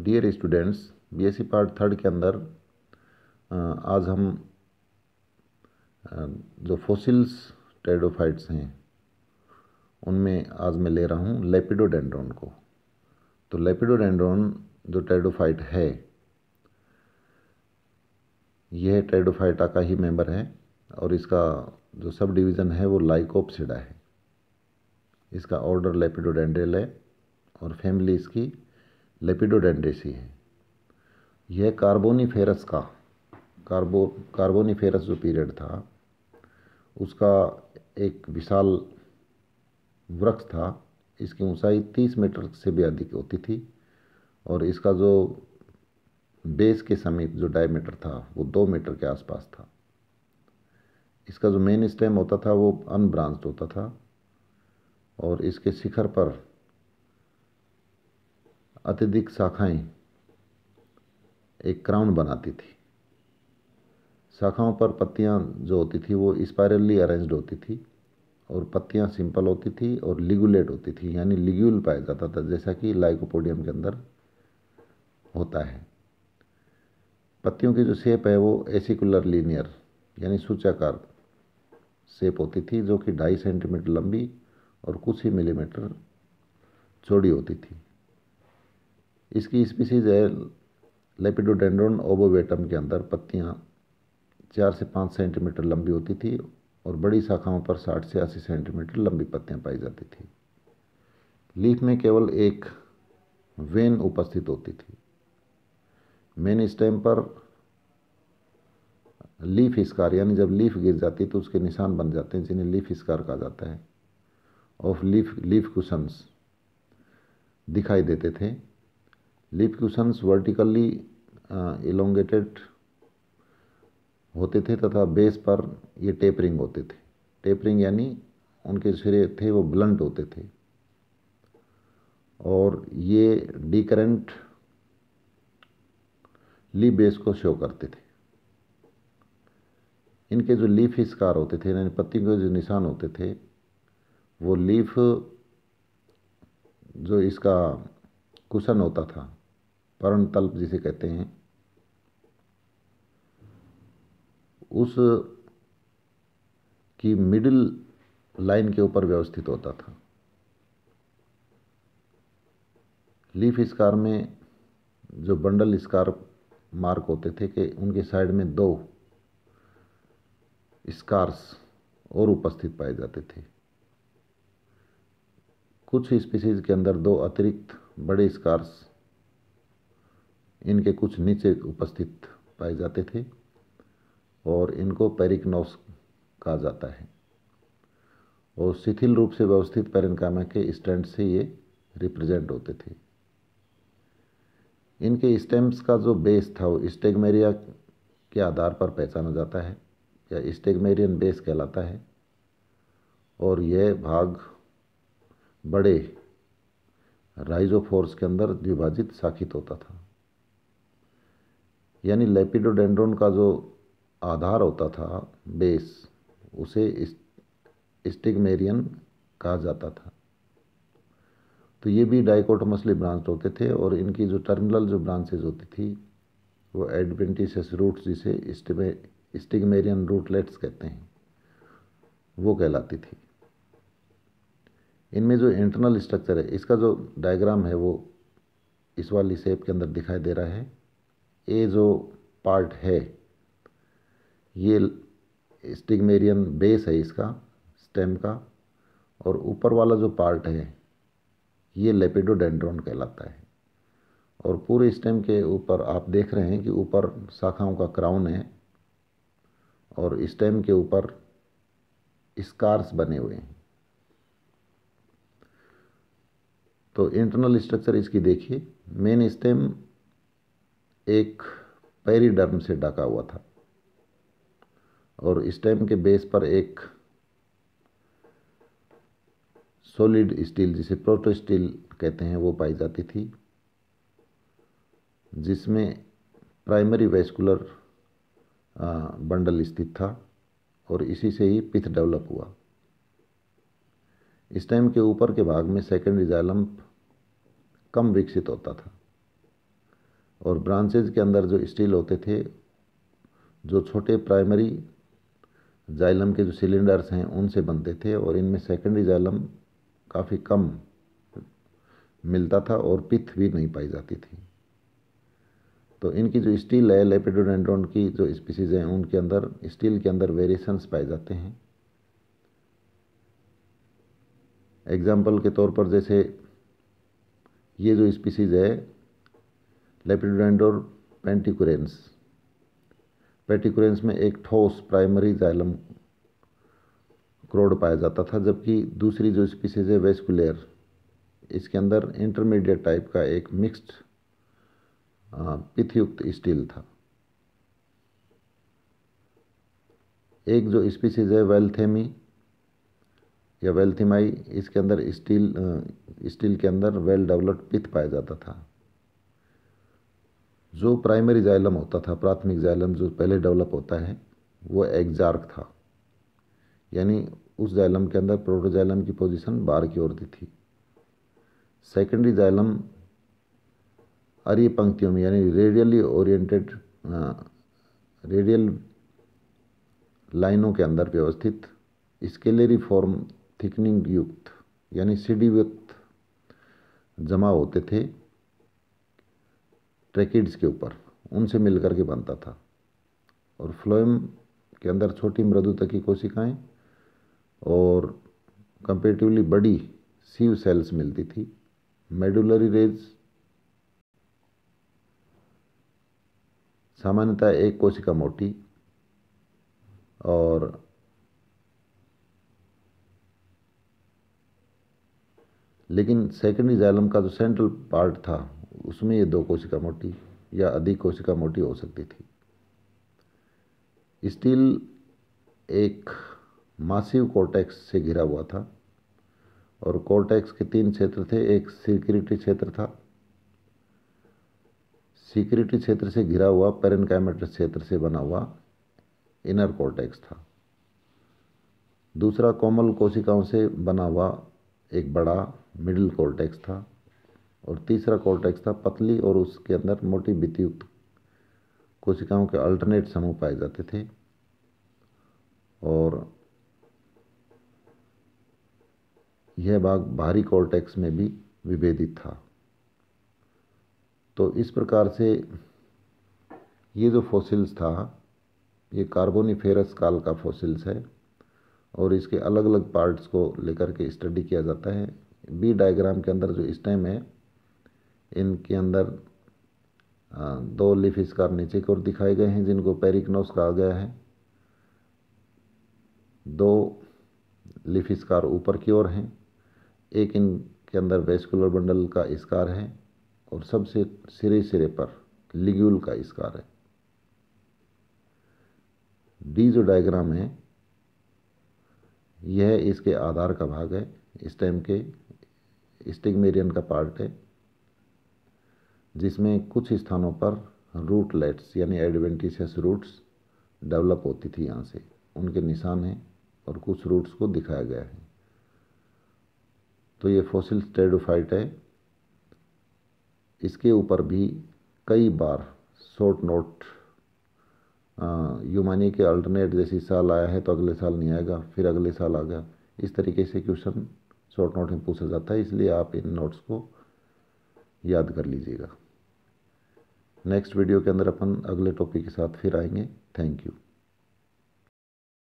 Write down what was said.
Dear students, BSc part third के अंदर आज हम जो फॉसिल्स टेरिडोफाइट्स हैं उनमें आज मैं ले रहा हूँ लेपिडोडेंड्रॉन को। तो लेपिडोडेंड्रॉन जो टेरिडोफाइट है, यह टेरिडोफाइटा का ही मेंबर है और इसका जो सब डिवीज़न है वो लाइकोप्सिडा है। इसका ऑर्डर लेपिडोडेंड्रेल है और फैमिली इसकी लेपिडोडेंड्रेसी है। यह कार्बोनिफेरस जो पीरियड था उसका एक विशाल वृक्ष था। इसकी ऊंचाई 30 मीटर से भी अधिक होती थी और इसका जो बेस के समीप जो डायमीटर था वो 2 मीटर के आसपास था। इसका जो मेन स्टेम होता था वो अनब्रांच्ड होता था और इसके शिखर पर अत्यधिक शाखाएं एक क्राउन बनाती थी। शाखाओं पर पत्तियां जो होती थी वो स्पाइरली अरेंज्ड होती थी और पत्तियां सिंपल होती थी और लिगुलेट होती थी, यानी लिग्यूल पाया जाता था, जैसा कि लाइकोपोडियम के अंदर होता है। पत्तियों की जो शेप है वो एसिकुलर लीनियर यानी सूचाकार शेप होती थी, जो कि 2.5 सेंटीमीटर लंबी और कुछ ही मिलीमीटर चौड़ी होती थी। इसकी स्पीसीज है लेपिडोडेंड्रॉन ओबोवेटम के अंदर पत्तियां 4 से 5 सेंटीमीटर लंबी होती थी और बड़ी शाखाओं पर 60 से 80 सेंटीमीटर लंबी पत्तियां पाई जाती थी। लीफ में केवल एक वेन उपस्थित होती थी। मेन स्टेम पर लीफ स्कार यानी जब लीफ गिर जाती तो उसके निशान बन जाते हैं, जिन्हें लीफ स्कार कहा जाता है। ऑफ लीफ कुशंस दिखाई देते थे। लीफ कुशंस वर्टिकली इलोंगेटेड होते थे तथा बेस पर ये टेपरिंग होते थे। टेपरिंग यानी उनके सिरे थे वो ब्लंट होते थे और ये डिकरेंट लीफ बेस को शो करते थे। इनके जो लीफ स्कार होते थे यानी पत्ती के जो निशान होते थे वो लीफ जो इसका कुशन होता था, पर्णतल्प जिसे कहते हैं, उस की मिडिल लाइन के ऊपर व्यवस्थित होता था। लीफ स्कार में जो बंडल स्कार मार्क होते थे कि उनके साइड में 2 स्कार्स और उपस्थित पाए जाते थे। कुछ स्पीसीज के अंदर 2 अतिरिक्त बड़े स्कार्स इनके कुछ नीचे उपस्थित पाए जाते थे और इनको पेरिकनोस कहा जाता है और शिथिल रूप से व्यवस्थित पैरेन्काइमा के स्टैंड से ये रिप्रेजेंट होते थे। इनके स्टेम्स का जो बेस था वो स्टेगमेरिया के आधार पर पहचाना जाता है या स्टेगमेरियन बेस कहलाता है और यह भाग बड़े राइजोफोर्स के अंदर द्विभाजित शाखित होता था। यानी लेपिडोडेंड्रॉन का जो आधार होता था बेस, उसे स्टिग्मेरियन कहा जाता था। तो ये भी डाइकोटोमसली ब्रांच होते थे और इनकी जो टर्मिनल जो ब्रांचेज होती थी वो एडवेंटिशियस रूट्स जिसे स्टिग्मेरियन रूटलेट्स कहते हैं वो कहलाती थी। इनमें जो इंटरनल स्ट्रक्चर है, इसका जो डायग्राम है वो इस वाली शेप के अंदर दिखाई दे रहा है। ये जो पार्ट है ये स्टिग्मेरियन बेस है इसका स्टेम का, और ऊपर वाला जो पार्ट है ये लेपिडोडेंड्रॉन कहलाता है। और पूरे स्टेम के ऊपर आप देख रहे हैं कि ऊपर शाखाओं का क्राउन है और स्टेम के ऊपर स्कार्स बने हुए हैं। तो इंटरनल स्ट्रक्चर इसकी देखिए। मेन स्टेम एक पेरिडर्म से ढका हुआ था और स्टेम के बेस पर एक सॉलिड स्टील जिसे प्रोटोस्टील कहते हैं वो पाई जाती थी, जिसमें प्राइमरी वैस्कुलर बंडल स्थित था और इसी से ही पिथ डेवलप हुआ। स्टेम के ऊपर के भाग में सेकेंडरी जाइलम कम विकसित होता था। और ब्रांचेज के अंदर जो स्टील होते थे, जो छोटे प्राइमरी जाइलम के जो सिलेंडर्स हैं उनसे बनते थे, और इनमें सेकेंडरी जाइलम काफ़ी कम मिलता था और पिथ भी नहीं पाई जाती थी। तो इनकी जो स्टील है, लेपिडोडेंड्रॉन की जो स्पीसीज हैं उनके अंदर स्टील के अंदर वेरिएशंस पाए जाते हैं। एग्जाम्पल के तौर पर जैसे ये जो स्पीसीज है लेपिडोडेंड्रोन पेंटिकुरेंस, पेटिकुरेंस में एक ठोस प्राइमरी जाइलम क्रोड पाया जाता था, जबकि दूसरी जो स्पीसीज है वेस्कुलर, इसके अंदर इंटरमीडिएट टाइप का एक मिक्स्ड पिथयुक्त स्टील था। एक जो स्पीसीज है वेल्थेमी या वेल्थिमाई, इसके अंदर स्टील के अंदर वेल डेवलप्ड पिथ पाया जाता था। जो प्राइमरी जाइलम होता था, प्राथमिक जाइलम जो पहले डेवलप होता है, वो एग्जार्क था, यानी उस जाइलम के अंदर प्रोटोजाइलम की पोजीशन बाहर की ओर थी। सेकेंडरी जाइलम आर्य पंक्तियों में यानी रेडियली ओरिएंटेड रेडियल लाइनों के अंदर व्यवस्थित स्केलरी फॉर्म थिकनिंग युक्त यानी सीढ़ीयुक्त जमा होते थे ट्रैकिड्स के ऊपर, उनसे मिलकर के बनता था। और फ्लोएम के अंदर छोटी मृदुतकी कोशिकाएं और कंपेरेटिवली बड़ी सीव सेल्स मिलती थी। मेडुलरी रेज सामान्यतः एक कोशिका मोटी और लेकिन सेकेंडरी जाइलम का जो सेंट्रल पार्ट था उसमें ये 2 कोशिका मोटी या अधिक कोशिका मोटी हो सकती थी। स्टील एक मासिव कॉर्टेक्स से घिरा हुआ था और कॉर्टेक्स के 3 क्षेत्र थे। एक सिक्रिटी क्षेत्र था, सिक्रिटी क्षेत्र से घिरा हुआ पेरेन्काइमेटस क्षेत्र से बना हुआ इनर कॉर्टेक्स था। दूसरा कोमल कोशिकाओं से बना हुआ एक बड़ा मिडिल कॉर्टेक्स था, और तीसरा कॉर्टेक्स था पतली और उसके अंदर मोटी भित्तियुक्त कोशिकाओं के अल्टरनेट समूह पाए जाते थे, और यह भाग बाहरी कॉर्टेक्स में भी विभेदित था। तो इस प्रकार से ये जो फॉसिल्स था ये कार्बोनिफेरस काल का फॉसिल्स है, और इसके अलग अलग पार्ट्स को लेकर के स्टडी किया जाता है। बी डायग्राम के अंदर जो स्टेम है, इनके अंदर 2 लीफ स्कार नीचे की ओर दिखाए गए हैं जिनको पेरिकनोस कहा गया है, 2 लीफ स्कार ऊपर की ओर हैं, एक इनके अंदर वेस्कुलर बंडल का स्कार है, और सबसे सिरे पर लिग्यूल का स्कार है। डी जो डायग्राम है यह इसके आधार का भाग है, स्टेम के स्टिग्मेरियन का पार्ट है, जिसमें कुछ स्थानों पर रूटलेट्स यानी एडवेंटिशियस रूट्स डेवलप होती थी, यहाँ से उनके निशान हैं और कुछ रूट्स को दिखाया गया है। तो ये फॉसिल स्टेडोफाइट है। इसके ऊपर भी कई बार शॉर्ट नोट यूमानी के अल्टरनेट, जैसे साल आया है तो अगले साल नहीं आएगा, फिर अगले साल आ गया, इस तरीके से क्वेश्चन शॉर्ट नोट में पूछा जाता है, इसलिए आप इन नोट्स को याद कर लीजिएगा। नेक्स्ट वीडियो के अंदर अपन अगले टॉपिक के साथ फिर आएंगे। Thank you.